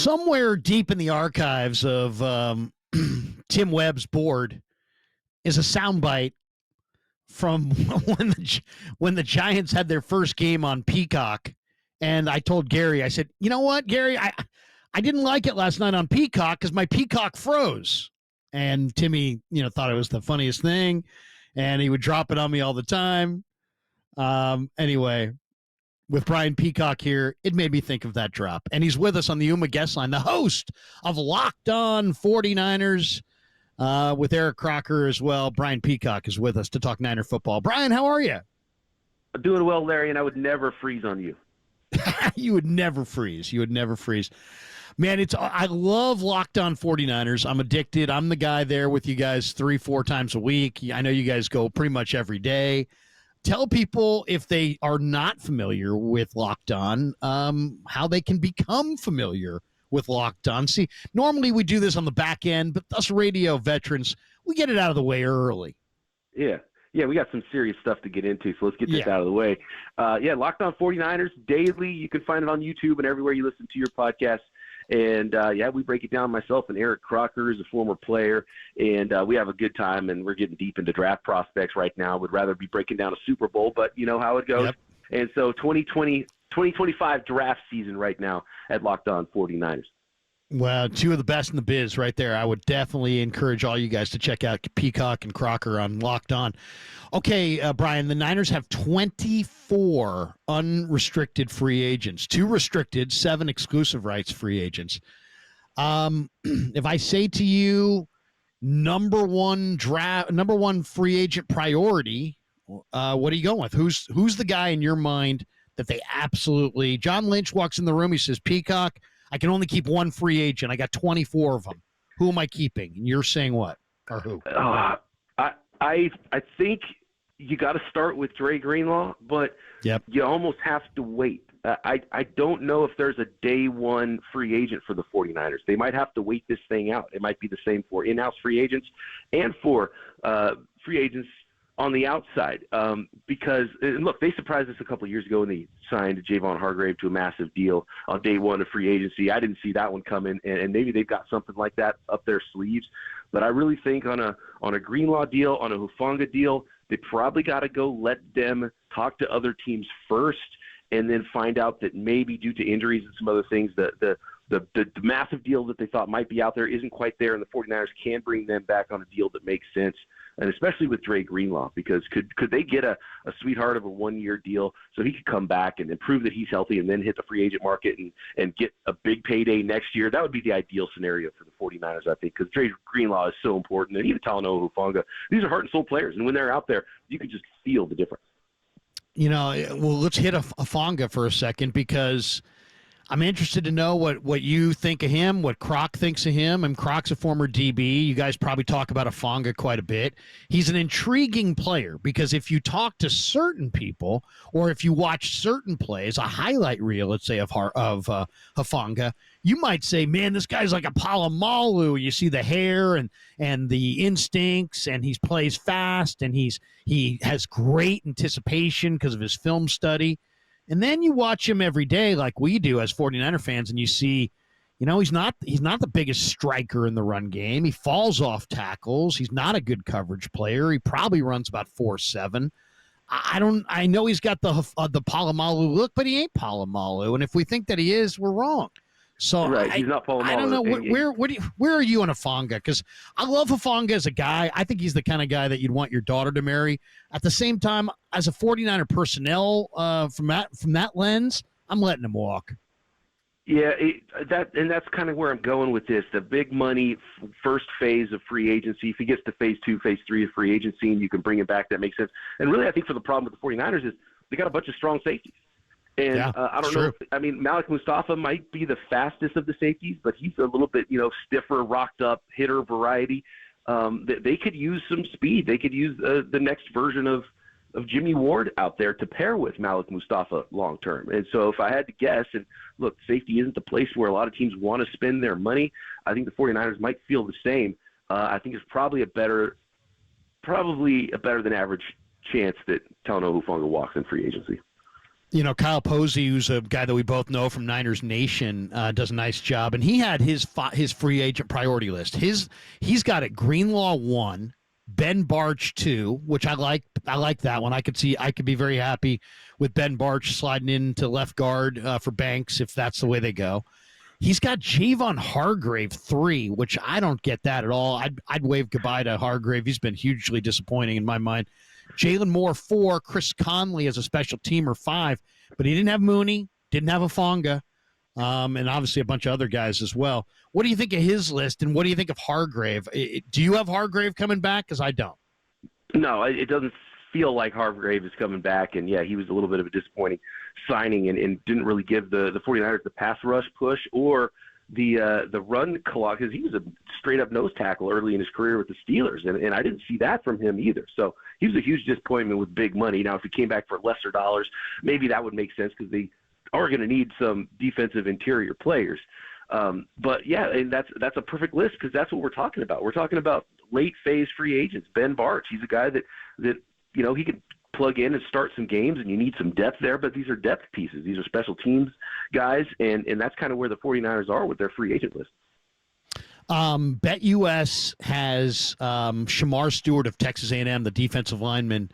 Somewhere deep in the archives of Tim Webb's board is a soundbite from when the Giants had their first game on Peacock, and I told Gary, I said, you know what, Gary, I didn't like it last night on Peacock because my Peacock froze, and Timmy, thought it was the funniest thing, and he would drop it on me all the time. Anyway, with Brian Peacock here, it made me think of that drop. And he's with us on the Uma guest line, the host of Locked On 49ers with Eric Crocker as well. Brian Peacock is with us to talk Niner football. Brian, how are you? I'm doing well, Larry, and I would never freeze on you. You would never freeze. You would never freeze. Man, I love Locked On 49ers. I'm addicted. I'm the guy there with you guys 3-4 times a week. I know you guys go pretty much every day. Tell people, if they are not familiar with Locked On, how they can become familiar with Locked On. See, normally we do this on the back end, but us radio veterans, we get it out of the way early. Yeah, we got some serious stuff to get into, so let's get this out of the way. Locked On 49ers daily. You can find it on YouTube and everywhere you listen to your podcast. And, we break it down. Myself and Eric Crocker is a former player, and we have a good time, and we're getting deep into draft prospects right now. Would rather be breaking down a Super Bowl, but you know how it goes. Yep. And so 2025 draft season right now at Locked On 49ers. Well, two of the best in the biz right there. I would definitely encourage all you guys to check out Peacock and Crocker on Locked On. Okay, Brian, the Niners have 24 unrestricted free agents, 2 restricted, 7 exclusive rights free agents. If I say to you, number one free agent priority, what are you going with? Who's the guy in your mind that they absolutely? John Lynch walks in the room. He says, Peacock, I can only keep one free agent. I got 24 of them. Who am I keeping? And you're saying what? Or who? I think you got to start with Dre Greenlaw, but you almost have to wait. I don't know if there's a day one free agent for the 49ers. They might have to wait this thing out. It might be the same for in-house free agents and for free agents on the outside, because look, they surprised us a couple of years ago when they signed Javon Hargrave to a massive deal on day one of free agency. I didn't see that one coming, and maybe they've got something like that up their sleeves. But I really think on a Greenlaw deal, on a Hufanga deal, they probably got to go let them talk to other teams first, and then find out that maybe due to injuries and some other things, the massive deal that they thought might be out there isn't quite there, and the 49ers can bring them back on a deal that makes sense. And especially with Dre Greenlaw, because could they get a sweetheart of a one-year deal so he could come back and prove that he's healthy and then hit the free agent market and get a big payday next year? That would be the ideal scenario for the 49ers, I think, because Dre Greenlaw is so important. And even Talanoa Hufanga, these are heart and soul players. And when they're out there, you can just feel the difference. Well, let's hit Hufanga for a second, because I'm interested to know what you think of him, what Croc thinks of him. And Croc's a former DB. You guys probably talk about Hufanga quite a bit. He's an intriguing player, because if you talk to certain people, or if you watch certain plays, a highlight reel, let's say, of Hufanga, you might say, man, this guy's like a Palomalu. You see the hair and the instincts, and he plays fast, and he has great anticipation because of his film study. And then you watch him every day like we do as 49er fans, and you see, he's not the biggest striker in the run game. He falls off tackles. He's not a good coverage player. He probably runs about 4.7. I know he's got the Palomalu look, but he ain't Palomalu. And if we think that he is, we're wrong. So right, he's not Palomalu. I don't know where are you on Hufanga? Because I love Hufanga as a guy. I think he's the kind of guy that you'd want your daughter to marry. At the same time, as a 49er personnel, from that lens, I'm letting him walk. Yeah, that's kind of where I'm going with this. The big money first phase of free agency. If he gets to phase 2, phase 3 of free agency, and you can bring him back, that makes sense. And really, I think for the problem with the 49ers is they got a bunch of strong safeties. And I don't know. Malik Mustafa might be the fastest of the safeties, but he's a little bit, stiffer, rocked up hitter variety. They could use some speed. They could use the next version of Jimmy Ward out there to pair with Malik Mustafa long term. And so if I had to guess, and look, safety isn't the place where a lot of teams want to spend their money. I think the 49ers might feel the same. I think it's probably a better than average chance that Talanoa Hufanga walks in free agency. You know, Kyle Posey, who's a guy that we both know from Niners Nation, does a nice job, and he had his free agent priority list. He's got it: Greenlaw 1, Ben Barch 2, which I like. I like that one. I could be very happy with Ben Barch sliding into left guard for Banks if that's the way they go. He's got Javon Hargrave 3, which I don't get that at all. I'd wave goodbye to Hargrave. He's been hugely disappointing in my mind. Jalen Moore 4, Chris Conley as a special teamer 5, but he didn't have Mooney, didn't have Afonga, and obviously a bunch of other guys as well. What do you think of his list, and what do you think of Hargrave? Do you have Hargrave coming back? Because I don't. No, it doesn't feel like Hargrave is coming back, and yeah, he was a little bit of a disappointing signing and didn't really give the 49ers the pass rush push or the run clock, because he was a straight-up nose tackle early in his career with the Steelers, and I didn't see that from him either. So he was a huge disappointment with big money. Now, if he came back for lesser dollars, maybe that would make sense because they are going to need some defensive interior players. But, yeah, and that's a perfect list because that's what we're talking about. We're talking about late-phase free agents. Ben Barch, he's a guy that you know, he could plug in and start some games, and you need some depth there, but these are depth pieces. These are special teams guys, and that's kind of where the 49ers are with their free agent list. BetUS has Shamar Stewart of Texas A&M, the defensive lineman,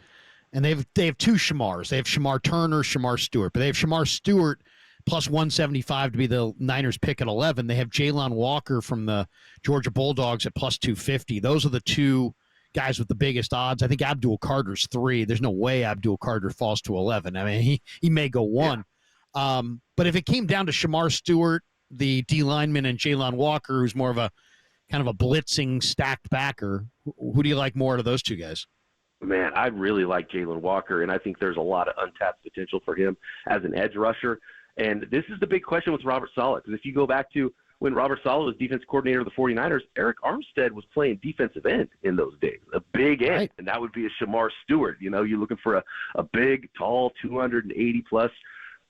and they have two Shamars. They have Shamar Turner, Shamar Stewart, but they have Shamar Stewart plus 175 to be the Niners pick at 11. They have Jalen Walker from the Georgia Bulldogs at plus 250. Those are the two guys with the biggest odds. I think Abdul Carter's 3. There's no way Abdul Carter falls to 11. I mean, he may go 1. Yeah. But if it came down to Shamar Stewart, the D lineman, and Jalen Walker, who's more of a kind of a blitzing stacked backer, who do you like more out of those two guys? Man, I really like Jalen Walker, and I think there's a lot of untapped potential for him as an edge rusher. And this is the big question with Robert Saleh, because if you go back to when Robert Saleh was defense coordinator of the 49ers, Eric Armstead was playing defensive end in those days, a big end, right. And that would be a Shamar Stewart. You know, you're looking for a big, tall, 280-plus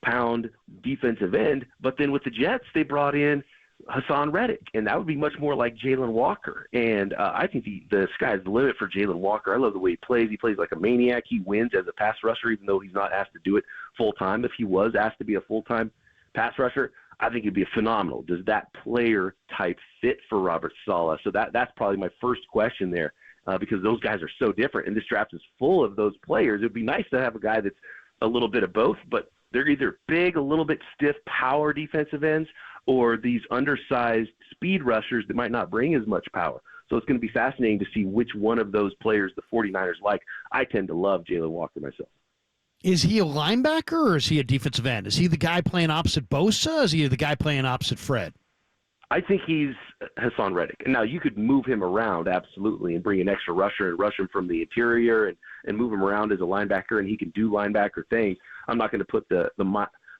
pound defensive end. But then with the Jets, they brought in Hassan Reddick, and that would be much more like Jalen Walker. And I think the sky's the limit for Jalen Walker. I love the way he plays. He plays like a maniac. He wins as a pass rusher, even though he's not asked to do it full-time. If he was asked to be a full-time pass rusher, I think it'd be phenomenal. Does that player type fit for Robert Saleh? So that's probably my first question there, because those guys are so different, and this draft is full of those players. It'd be nice to have a guy that's a little bit of both, but they're either big, a little bit stiff power defensive ends, or these undersized speed rushers that might not bring as much power. So it's going to be fascinating to see which one of those players the 49ers like. I tend to love Jalen Walker myself. Is he a linebacker or is he a defensive end? Is he the guy playing opposite Bosa? Or is he the guy playing opposite Fred? I think he's Hassan Reddick. Now, you could move him around, absolutely, and bring an extra rusher and rush him from the interior and move him around as a linebacker, and he can do linebacker things. I'm not going to put the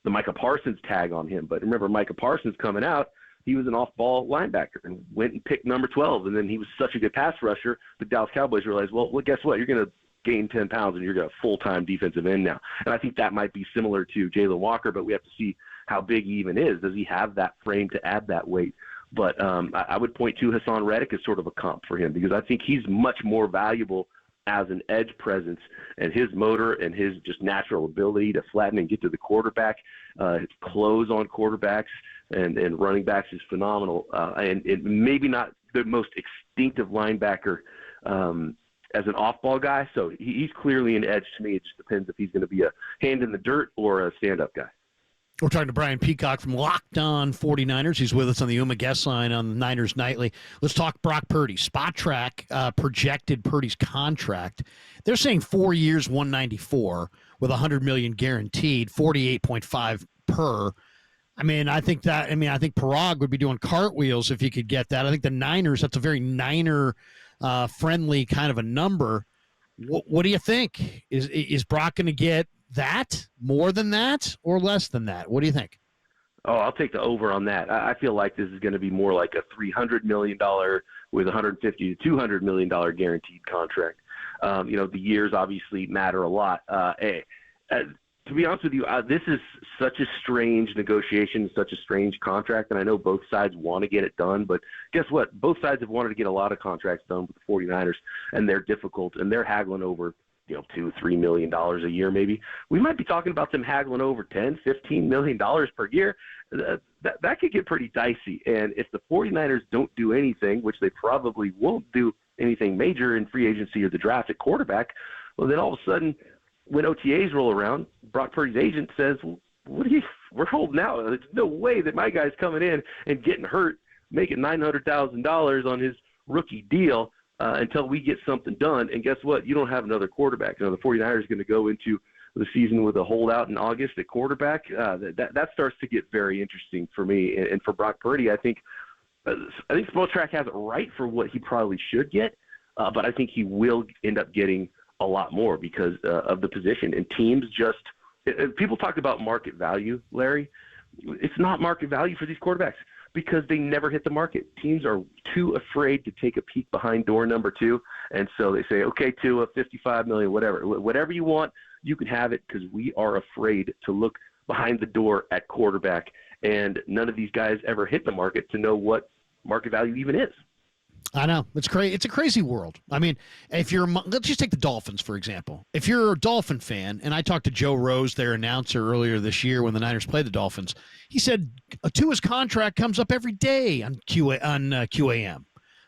Micah Parsons tag on him, but remember Micah Parsons coming out, he was an off-ball linebacker and went and picked number 12, and then he was such a good pass rusher, the Dallas Cowboys realized, well, guess what? You're going to gain 10 pounds and you're going to full-time defensive end now. And I think that might be similar to Jalen Walker, but we have to see how big he even is. Does he have that frame to add that weight? But I would point to Hassan Reddick as sort of a comp for him, because I think he's much more valuable as an edge presence, and his motor and his just natural ability to flatten and get to the quarterback, his close on quarterbacks and running backs is phenomenal. And maybe not the most instinctive linebacker as an off-ball guy, so he's clearly an edge to me. It just depends if he's going to be a hand in the dirt or a stand-up guy. We're talking to Brian Peacock from Locked On 49ers. He's with us on the Uma guest line on the Niners Nightly. Let's talk Brock Purdy. Spot Track projected Purdy's contract. They're saying 4 years, 194 with $100 million guaranteed, 48.5 per. I think Parag would be doing cartwheels if he could get that. I think the Niners, that's a very Niner friendly kind of a number. What do you think? Is Brock going to get that, more than that, or less than that? What do you think? Oh, I'll take the over on that. I feel like this is going to be more like a $300 million with $150 to $200 million guaranteed contract. The years obviously matter a lot. To be honest with you, this is such a strange negotiation, such a strange contract, and I know both sides want to get it done, but guess what? Both sides have wanted to get a lot of contracts done with the 49ers, and they're difficult, and they're haggling over $2-3 million a year maybe. We might be talking about them haggling over $10-15 million per year. That could get pretty dicey. And if the 49ers don't do anything, which they probably won't do anything major in free agency or the draft at quarterback, well, then all of a sudden when OTAs roll around, Brock Purdy's agent says, well, we're holding out. There's no way that my guy's coming in and getting hurt, making $900,000 on his rookie deal until we get something done. And guess what? You don't have another quarterback. The 49ers are going to go into the season with a holdout in August at quarterback. That starts to get very interesting for me. And for Brock Purdy, I think Spotrac has it right for what he probably should get, but I think he will end up getting a lot more because of the position. And teams just – people talk about market value, Larry. It's not market value for these quarterbacks because they never hit the market. Teams are too afraid to take a peek behind door number 2, and so they say, okay, Tua, $55 million, whatever you want, you can have it because we are afraid to look behind the door at quarterback, and none of these guys ever hit the market to know what market value even is. I know. It's crazy. It's a crazy world. I mean, let's just take the Dolphins, for example. If you're a Dolphin fan, and I talked to Joe Rose, their announcer, earlier this year when the Niners played the Dolphins, he said Tua's contract comes up every day on QAM.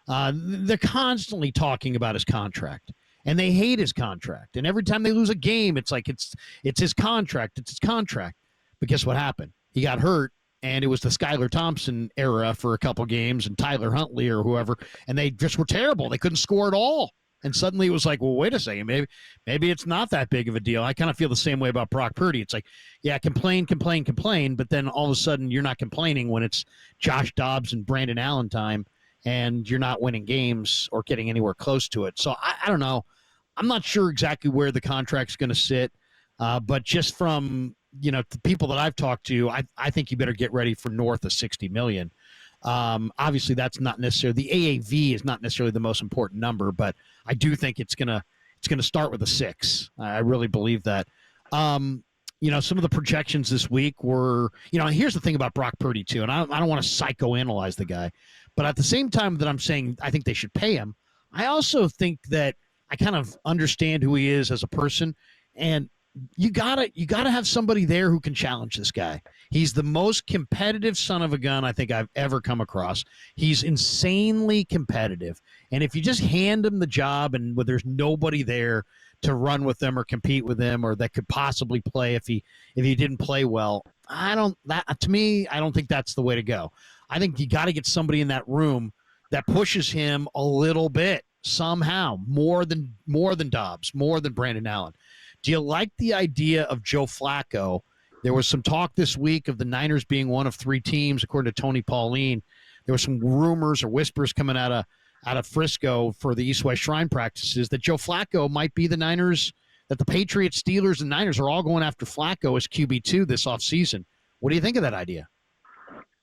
They're constantly talking about his contract, and they hate his contract. And every time they lose a game, it's like it's his contract. It's his contract. But guess what happened? He got hurt. And it was the Skylar Thompson era for a couple games and Tyler Huntley or whoever, and they just were terrible. They couldn't score at all. And suddenly it was like, well, wait a second, maybe it's not that big of a deal. I kind of feel the same way about Brock Purdy. It's like, yeah, complain, but then all of a sudden you're not complaining when it's Josh Dobbs and Brandon Allen time and you're not winning games or getting anywhere close to it. So I don't know. I'm not sure exactly where the contract's going to sit, but just from the people that I've talked to, I think you better get ready for north of $60 million. Obviously, that's not necessarily the AAV is not necessarily the most important number, but I do think it's gonna start with a 6. I really believe that. Some of the projections this week were, here's the thing about Brock Purdy too, and I don't want to psychoanalyze the guy, but at the same time that I'm saying I think they should pay him, I also think that I kind of understand who he is as a person, and you gotta have somebody there who can challenge this guy. He's the most competitive son of a gun I think I've ever come across. He's insanely competitive, and if you just hand him the job and there's nobody there to run with them or compete with him or that could possibly play if he didn't play well, I don't think that's the way to go. I think you got to get somebody in that room that pushes him a little bit somehow, more than Dobbs, more than Brandon Allen. Do you like the idea of Joe Flacco? There was some talk this week of the Niners being one of 3 teams, according to Tony Pauline. There were some rumors or whispers coming out of Frisco for the East-West Shrine practices that Joe Flacco might be the Niners, that the Patriots, Steelers, and Niners are all going after Flacco as QB2 this offseason. What do you think of that idea?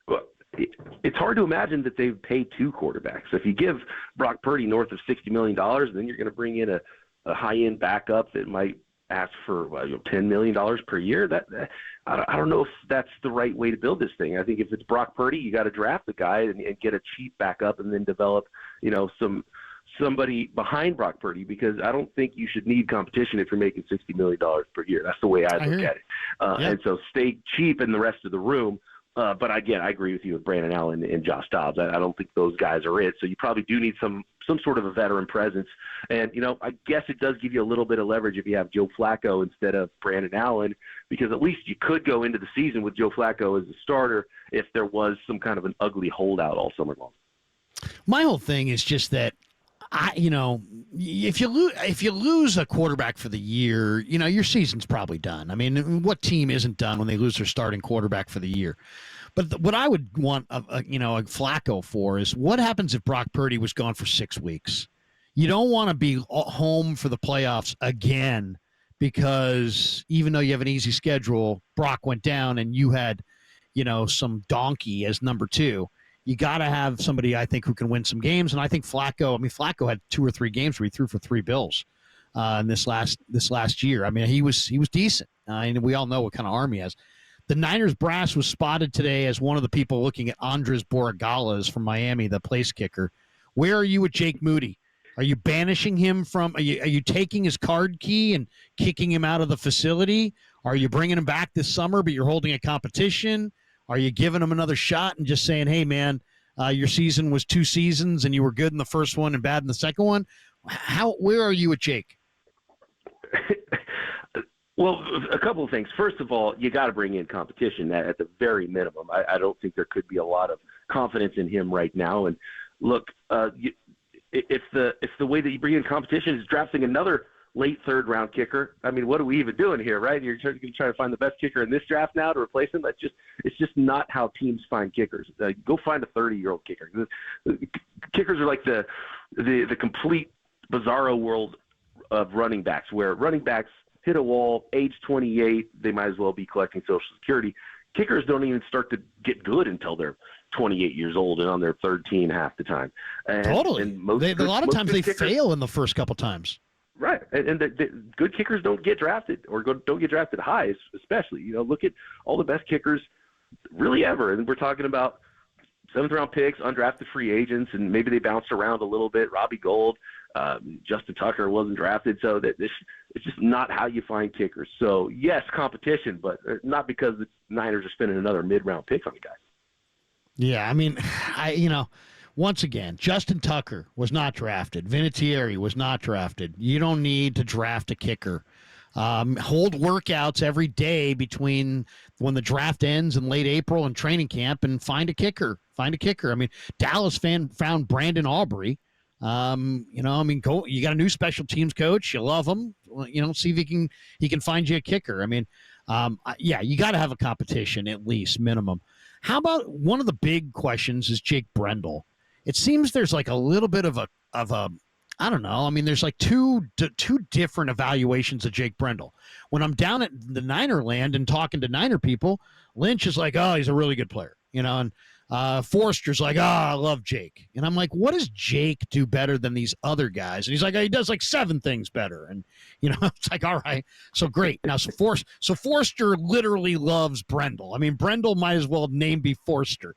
Well, it's hard to imagine that they would pay 2 quarterbacks. If you give Brock Purdy north of $60 million, then you're going to bring in a high-end backup that might ask for $10 million per year. I don't know if that's the right way to build this thing. I think if it's Brock Purdy, you got to draft the guy and get a cheap backup and then develop, somebody behind Brock Purdy, because I don't think you should need competition if you're making $60 million per year. That's the way I look at it. And so stay cheap in the rest of the room. But again, I agree with you with Brandon Allen and Josh Dobbs. I don't think those guys are it. So you probably do need some sort of a veteran presence. And, I guess it does give you a little bit of leverage if you have Joe Flacco instead of Brandon Allen, because at least you could go into the season with Joe Flacco as a starter if there was some kind of an ugly holdout all summer long. My whole thing is just that, if you lose a quarterback for the year, your season's probably done. I mean, what team isn't done when they lose their starting quarterback for the year? But what I would want a Flacco for is what happens if Brock Purdy was gone for 6 weeks? You don't want to be home for the playoffs again because even though you have an easy schedule, Brock went down and you had, some donkey as number 2. You got to have somebody, I think, who can win some games. And I think Flacco had 2 or 3 games where he threw for 3 bills in this last year. I mean, he was decent. And we all know what kind of arm he has. The Niners brass was spotted today as one of the people looking at Andres Borregales from Miami, the place kicker. Where are you with Jake Moody? Are you banishing him from? Are you taking his card key and kicking him out of the facility? Are you bringing him back this summer, but you're holding a competition? Are you giving him another shot and just saying, "Hey, man, your season was 2 seasons, and you were good in the first one and bad in the second one"? Where are you with Jake? Well, a couple of things. First of all, you got to bring in competition at the very minimum. I don't think there could be a lot of confidence in him right now. And look, if the way that you bring in competition is drafting another late third round kicker, I mean, what are we even doing here, right? You're trying to find the best kicker in this draft now to replace him. It's just not how teams find kickers. Go find a 30-year-old kicker. Kickers are like the complete bizarro world of running backs, where running backs hit a wall, age 28, they might as well be collecting Social Security. Kickers don't even start to get good until they're 28 years old and on their third team half the time. Totally. And a lot of times they fail in the first couple times. Right. And the good kickers don't get drafted don't get drafted high, especially. Look at all the best kickers really ever. And we're talking about 7th-round picks, undrafted free agents, and maybe they bounced around a little bit. Robbie Gould, Justin Tucker wasn't drafted, so it's just not how you find kickers. So, yes, competition, but not because the Niners are spending another mid-round pick on the guy. Yeah, I mean, once again, Justin Tucker was not drafted. Vinatieri was not drafted. You don't need to draft a kicker. Hold workouts every day between when the draft ends in late April and training camp and find a kicker. I mean, Dallas found Brandon Aubrey. You got a new special teams coach. You love him. See if he can find you a kicker. I mean, you got to have a competition at least minimum. How about one of the big questions is Jake Brendel? It seems there's like a little bit of a I don't know. I mean, there's like two different evaluations of Jake Brendel. When I'm down at the Niner land and talking to Niner people, Lynch is like, "Oh, he's a really good player," and Forrester's like, I love Jake. And I'm like, what does Jake do better than these other guys? And he's like, he does like 7 things better. And, it's like, all right, so great. Now, so Forrester literally loves Brendel. I mean, Brendel might as well name be Forrester.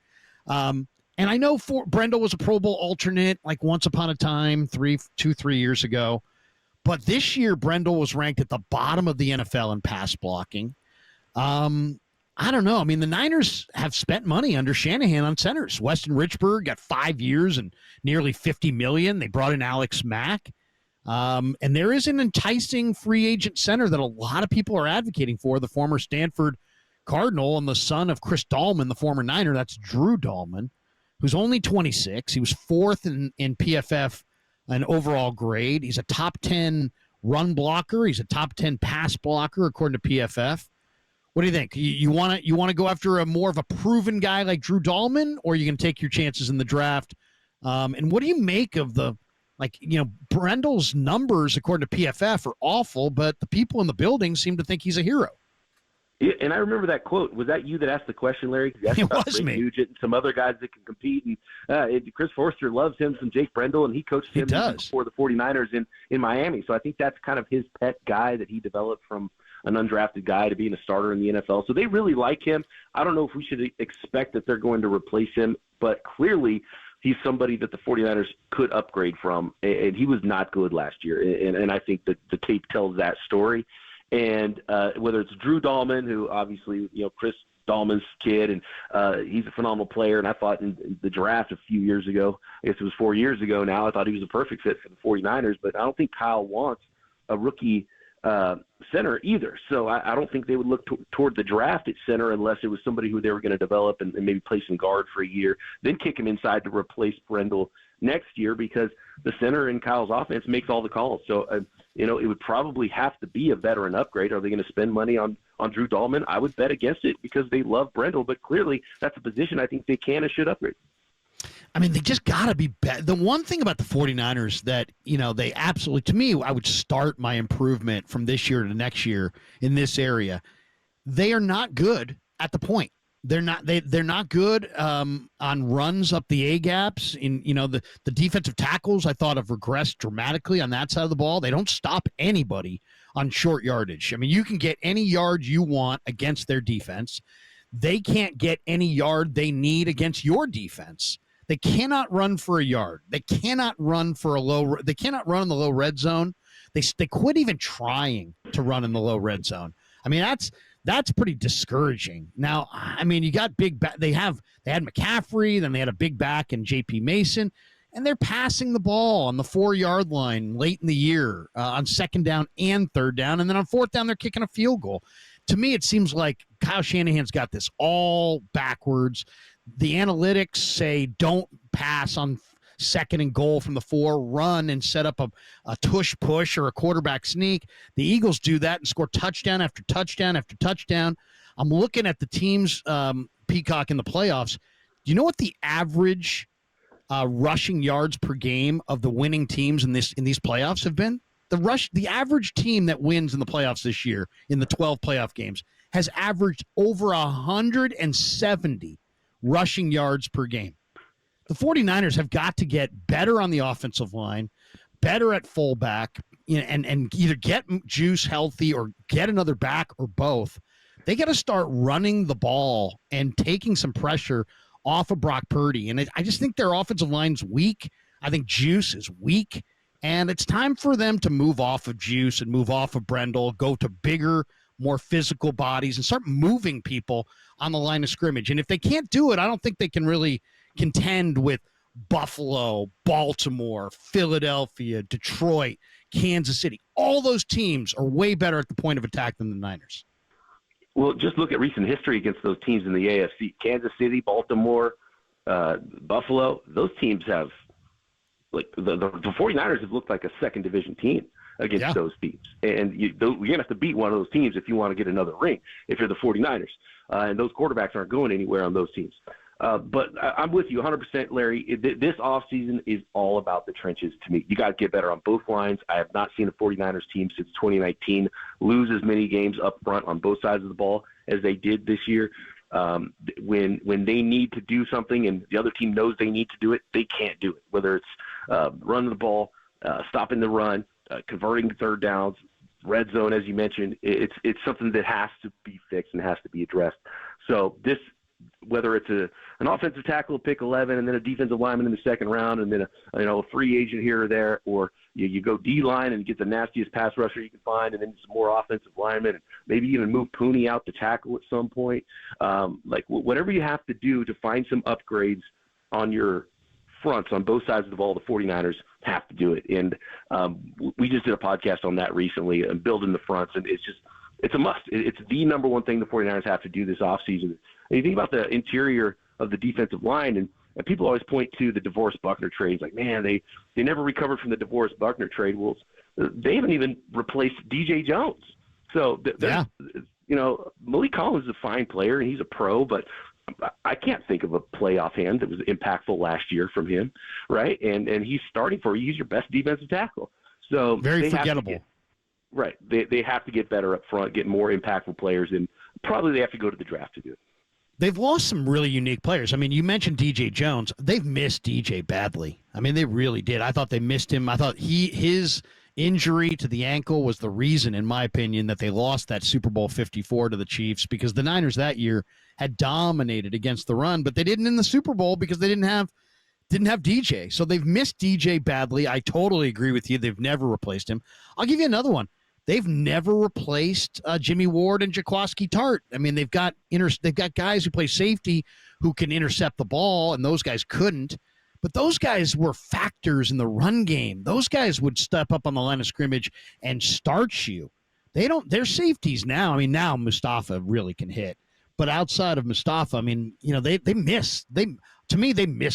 And I know Brendel was a Pro Bowl alternate like once upon a time, 3 years ago. But this year, Brendel was ranked at the bottom of the NFL in pass blocking. I don't know. I mean, the Niners have spent money under Shanahan on centers. Weston Richburg got 5 years and nearly $50 million. They brought in Alex Mack. And there is an enticing free agent center that a lot of people are advocating for, the former Stanford Cardinal and the son of Chris Dahlman, the former Niner. That's Drew Dahlman, who's only 26. He was 4th in PFF an overall grade. He's a top 10 run blocker. He's a top 10 pass blocker, according to PFF. What do you think? You want to go after a more of a proven guy like Drew Dahlman, or are you going to take your chances in the draft? And what do you make of Brendel's numbers, according to PFF, are awful, but the people in the building seem to think he's a hero. Yeah, and I remember that quote. Was that you that asked the question, Larry? It was me. Nugent and some other guys that can compete. And Chris Forrester loves him, some Jake Brendel, and he coached him before the 49ers in Miami. So I think that's kind of his pet guy that he developed from an undrafted guy to being a starter in the NFL. So they really like him. I don't know if we should expect that they're going to replace him, but clearly he's somebody that the 49ers could upgrade from, and he was not good last year. And I think that the tape tells that story. And whether it's Drew Dahlman, who obviously, Chris Dahlman's kid, and he's a phenomenal player. And I thought in the draft a few years ago, I guess it was 4 years ago now, I thought he was a perfect fit for the 49ers, but I don't think Kyle wants a rookie center either. So I don't think they would look toward the draft at center unless it was somebody who they were going to develop and maybe play some guard for a year, then kick him inside to replace Brendel next year, because the center in Kyle's offense makes all the calls. So, it would probably have to be a veteran upgrade. Are they going to spend money on Drew Dahlman? I would bet against it because they love Brendel, but clearly that's a position I think they can and should upgrade. I mean, they just got to be better. The one thing about the 49ers that, they absolutely, to me, I would start my improvement from this year to next year in this area. They are not good at the point. They're not good on runs up the A gaps. The defensive tackles, I thought, have regressed dramatically on that side of the ball. They don't stop anybody on short yardage. I mean, you can get any yard you want against their defense. They can't get any yard they need against your defense. They cannot run for a yard. They cannot run for a low. They cannot run in the low red zone. They quit even trying to run in the low red zone. I mean, that's pretty discouraging. Now, I mean, you got big back. They had McCaffrey, then they had a big back in J.P. Mason, and they're passing the ball on the 4-yard line late in the year on 2nd down and 3rd down, and then on 4th down they're kicking a field goal. To me, it seems like Kyle Shanahan's got this all backwards. The analytics say don't pass on 2nd and goal from the 4, run and set up a tush push or a quarterback sneak. The Eagles do that and score touchdown after touchdown after touchdown. I'm looking at the teams, Peacock, in the playoffs. Do you know what the average rushing yards per game of the winning teams in these playoffs have been? The average team that wins in the playoffs this year in the 12 playoff games has averaged over 170 rushing yards per game. The 49ers have got to get better on the offensive line, better at fullback, and either get Juice healthy or get another back or both. They got to start running the ball and taking some pressure off of Brock Purdy. And I just think their offensive line's weak. I think Juice is weak. And it's time for them to move off of Juice and move off of Brendel, go to bigger, more physical bodies, and start moving people on the line of scrimmage. And if they can't do it, I don't think they can really contend with Buffalo, Baltimore, Philadelphia, Detroit, Kansas City. All those teams are way better at the point of attack than the Niners. Well, just look at recent history against those teams in the AFC. Kansas City, Baltimore, Buffalo, those teams have, like, the 49ers have looked like a second division team against those teams. And you're going to have to beat one of those teams if you want to get another ring, if you're the 49ers. And those quarterbacks aren't going anywhere on those teams. But I'm with you 100%, Larry. This offseason is all about the trenches to me. You got to get better on both lines. I have not seen a 49ers team since 2019 lose as many games up front on both sides of the ball as they did this year. When they need to do something and the other team knows they need to do it, they can't do it, whether it's running the ball, stopping the run, converting 3rd downs, red zone, as you mentioned. It's something that has to be fixed and has to be addressed. So this, whether it's an offensive tackle, pick 11, and then a defensive lineman in the 2nd round, and then a free agent here or there, or you go D-line and get the nastiest pass rusher you can find, and then some more offensive linemen, and maybe even move Purdy out to tackle at some point. Like whatever you have to do to find some upgrades on your fronts on both sides of the ball, the 49ers have to do it. And we just did a podcast on that recently, and building the fronts, and it's a must. It's the number one thing the 49ers have to do this offseason. And you think about the interior of the defensive line, and people always point to the DeVorce Buckner trades. Like, man, they never recovered from the DeVorce Buckner trade. Well, they haven't even replaced DJ Jones. So, Malik Collins is a fine player, and he's a pro, but I can't think of a play offhand that was impactful last year from him, right? And he's starting for you. He's your best defensive tackle. So very forgettable. Right. They have to get better up front, get more impactful players, and probably they have to go to the draft to do it. They've lost some really unique players. I mean, you mentioned DJ Jones. They've missed DJ badly. I mean, they really did. I thought they missed him. I thought his injury to the ankle was the reason, in my opinion, that they lost that Super Bowl 54 to the Chiefs, because the Niners that year had dominated against the run, but they didn't in the Super Bowl because they didn't have DJ. So they've missed DJ badly. I totally agree with you. They've never replaced him. I'll give you another one. They've never replaced Jimmy Ward and Jaquiski Tart. I mean, they've got guys who play safety who can intercept the ball, and those guys couldn't. But those guys were factors in the run game. Those guys would step up on the line of scrimmage and start you. They're safeties now. I mean, now Mustafa really can hit. But outside of Mustafa, I mean, they miss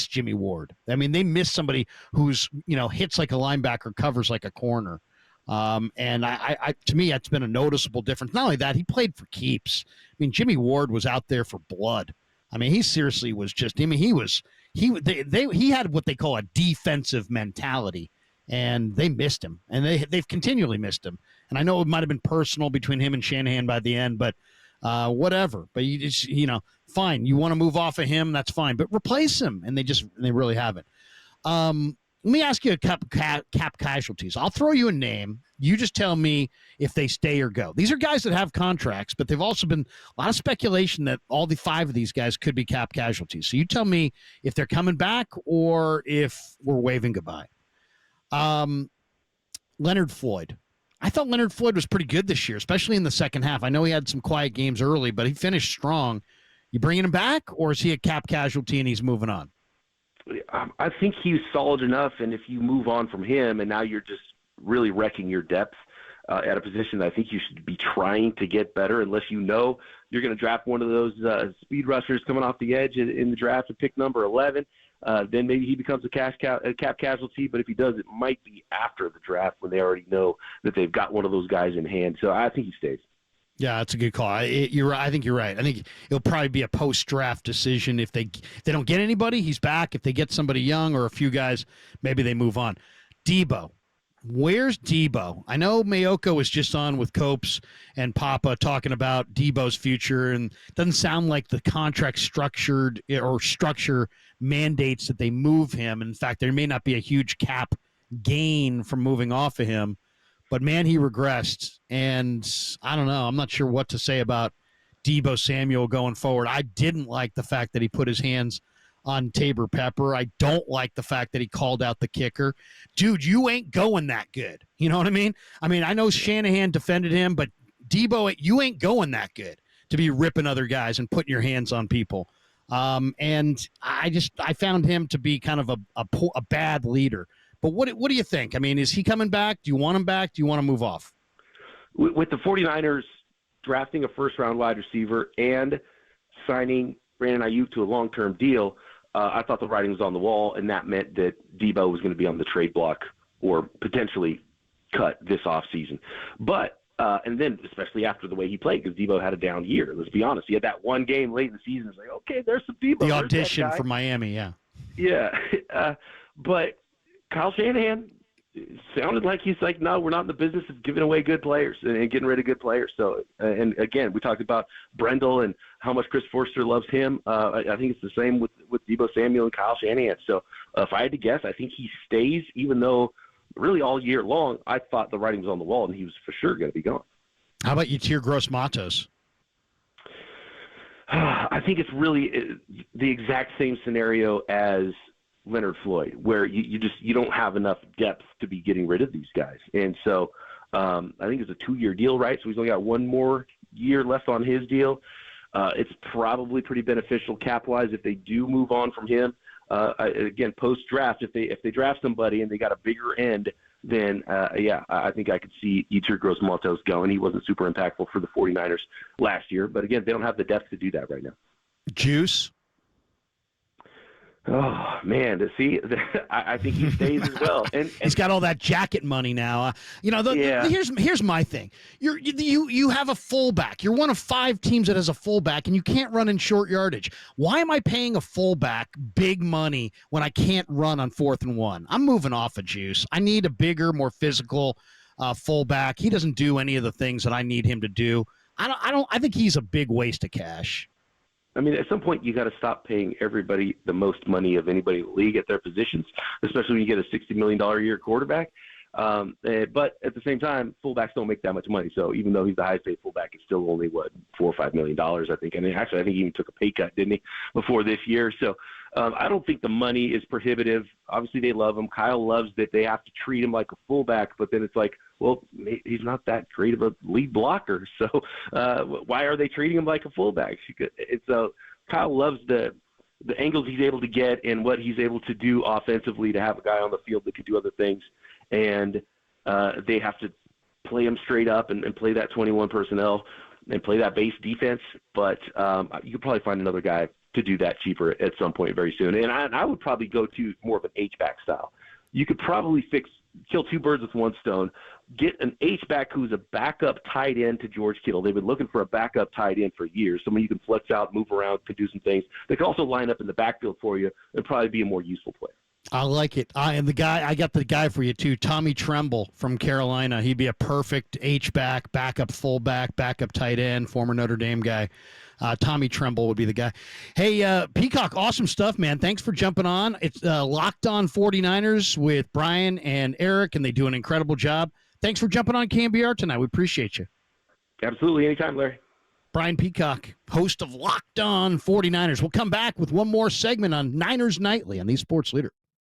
Jimmy Ward. I mean, they miss somebody who's, hits like a linebacker, covers like a corner. And I to me, that's been a noticeable difference. Not only that, he played for keeps. I mean, Jimmy Ward was out there for blood. I mean, he seriously was just, I mean, he had what they call a defensive mentality, and they missed him, and they've continually missed him. And I know it might've been personal between him and Shanahan by the end, but whatever. But you just, fine. You want to move off of him, that's fine, but replace him. And they really haven't. Let me ask you a cap casualties. I'll throw you a name. You just tell me if they stay or go. These are guys that have contracts, but they've also been a lot of speculation that all the 5 of these guys could be cap casualties. So you tell me if they're coming back or if we're waving goodbye. Leonard Floyd. I thought Leonard Floyd was pretty good this year, especially in the second half. I know he had some quiet games early, but he finished strong. You bringing him back, or is he a cap casualty and he's moving on? I think he's solid enough, and if you move on from him and now you're just really wrecking your depth at a position that I think you should be trying to get better, unless you know you're going to draft one of those speed rushers coming off the edge in the draft at pick number 11, then maybe he becomes a cap casualty. But if he does, it might be after the draft when they already know that they've got one of those guys in hand. So I think he stays. Yeah, that's a good call. You're right. I think you're right. I think it'll probably be a post-draft decision. If they don't get anybody, he's back. If they get somebody young or a few guys, maybe they move on. Debo. Where's Debo? I know Mayoko was just on with Copes and Papa talking about Debo's future, and it doesn't sound like the contract structure mandates that they move him. In fact, there may not be a huge cap gain from moving off of him. But, man, he regressed, and I don't know. I'm not sure what to say about Debo Samuel going forward. I didn't like the fact that he put his hands on Tabor Pepper. I don't like the fact that he called out the kicker. Dude, you ain't going that good. You know what I mean? I know Shanahan defended him, but Debo, you ain't going that good to be ripping other guys and putting your hands on people. And I found him to be kind of a bad leader. But what do you think? Is he coming back? Do you want him back? Do you want to move off? With the 49ers drafting a first-round wide receiver and signing Brandon Ayuk to a long-term deal, I thought the writing was on the wall, and that meant that Debo was going to be on the trade block or potentially cut this offseason. But and then especially after the way he played, because Debo had a down year. Let's be honest. He had that one game late in the season. It's like, okay, there's some Debo. The audition for Miami, yeah. Yeah. But Kyle Shanahan sounded like he's like, no, we're not in the business of giving away good players and getting rid of good players. So, and again, we talked about Brendel and how much Chris Forster loves him. I think it's the same with Debo Samuel and Kyle Shanahan. So if I had to guess, I think he stays, even though really all year long I thought the writing was on the wall and he was for sure going to be gone. How about Yetur Gross-Matos? I think it's really the exact same scenario as Leonard Floyd, where you don't have enough depth to be getting rid of these guys. And so I think it's a 2-year deal, right? So he's only got 1 more year left on his deal. It's probably pretty beneficial cap-wise if they do move on from him. Again, post-draft, if they draft somebody and they got a bigger end, then, I think I could see Yetur Gross-Matos going. He wasn't super impactful for the 49ers last year. But, again, they don't have the depth to do that right now. Juice? Oh, man, to see, I think he stays as well. And he's got all that jacket money now. Here's my thing. You have a fullback. You're one of 5 teams that has a fullback, and you can't run in short yardage. Why am I paying a fullback big money when I can't run on 4th and 1? I'm moving off of Juice. I need a bigger, more physical fullback. He doesn't do any of the things that I need him to do. I think he's a big waste of cash. At some point, you got to stop paying everybody the most money of anybody in the league at their positions, especially when you get a $60 million a year quarterback. But at the same time, fullbacks don't make that much money. So even though he's the highest paid fullback, it's still only, $4 or $5 million, I think. And actually, I think he even took a pay cut, didn't he, before this year? So I don't think the money is prohibitive. Obviously, they love him. Kyle loves that they have to treat him like a fullback, but then it's like, well, he's not that great of a lead blocker. So why are they treating him like a fullback? And so Kyle loves the angles he's able to get and what he's able to do offensively to have a guy on the field that can do other things. And they have to play him straight up and play that 21 personnel and play that base defense. But you could probably find another guy to do that cheaper at some point very soon. And I would probably go to more of an H-back style. You could probably kill 2 birds with 1 stone, get an H-back who's a backup tight end to George Kittle. They've been looking for a backup tight end for years, someone you can flex out, move around, can do some things. They can also line up in the backfield for you and probably be a more useful player. I like it. And I got the guy for you too, Tommy Tremble from Carolina. He'd be a perfect H-back, backup fullback, backup tight end, former Notre Dame guy. Tommy Tremble would be the guy. Hey, Peacock, awesome stuff, man. Thanks for jumping on. It's Locked On 49ers with Brian and Eric, and they do an incredible job. Thanks for jumping on KMBR tonight. We appreciate you. Absolutely. Anytime, Larry. Brian Peacock, host of Locked On 49ers. We'll come back with one more segment on Niners Nightly on the Sports Leader.